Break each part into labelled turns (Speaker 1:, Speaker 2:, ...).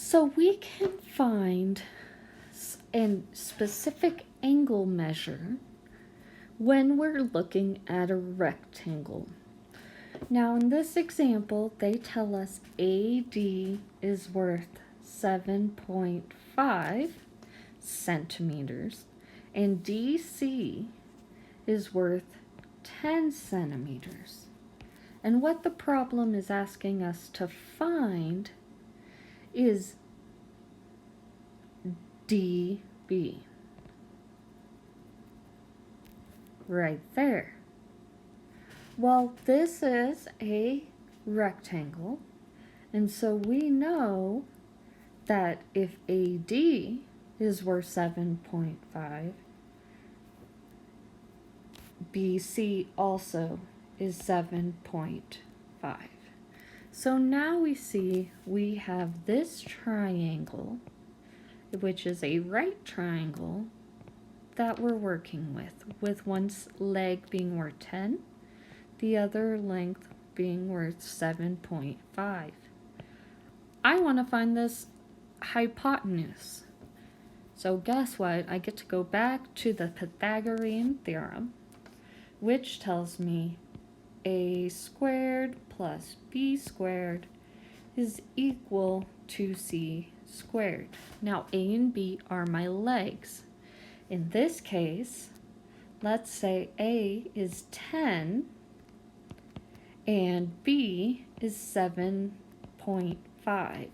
Speaker 1: So we can find a specific angle measure when we're looking at a rectangle. Now in this example, they tell us AD is worth 7.5 centimeters and DC is worth 10 centimeters. And what the problem is asking us to find is DB. Right there. Well, this is a rectangle, and so we know that if AD is worth 7.5, BC also is 7.5. So now we see we have this triangle, which is a right triangle, that we're working with one leg being worth 10, the other length being worth 7.5. I want to find this hypotenuse. So guess what? I get to go back to the Pythagorean theorem, which tells me a squared plus b squared is equal to c squared. Now a and b are my legs. In this case, let's say A is 10 and B is 7.5.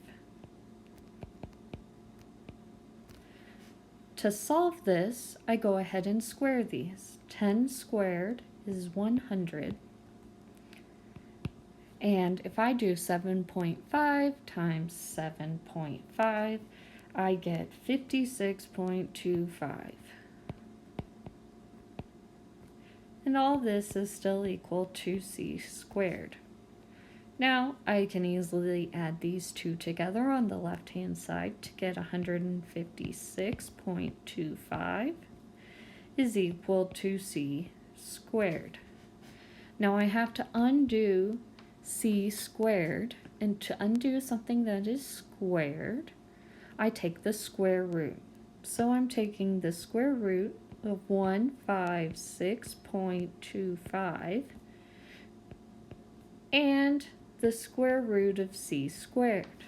Speaker 1: To solve this, I go ahead and square these. 10 squared is 100. And if I do 7.5 times 7.5, I get 56.25. And all this is still equal to c squared. Now I can easily add these two together on the left-hand side to get 156.25 is equal to c squared. Now I have to undo c squared, and to undo something that is squared, I take the square root. So I'm taking the square root of 156.25 and the square root of c squared.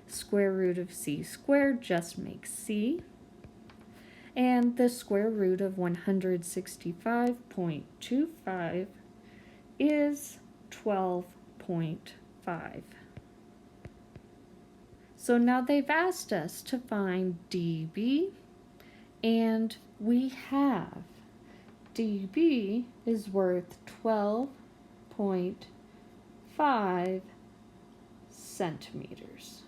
Speaker 1: Square root of c squared just makes c, and the square root of 165.25 is 12.5. So now they've asked us to find dB, and we have dB is worth 12.5 centimeters.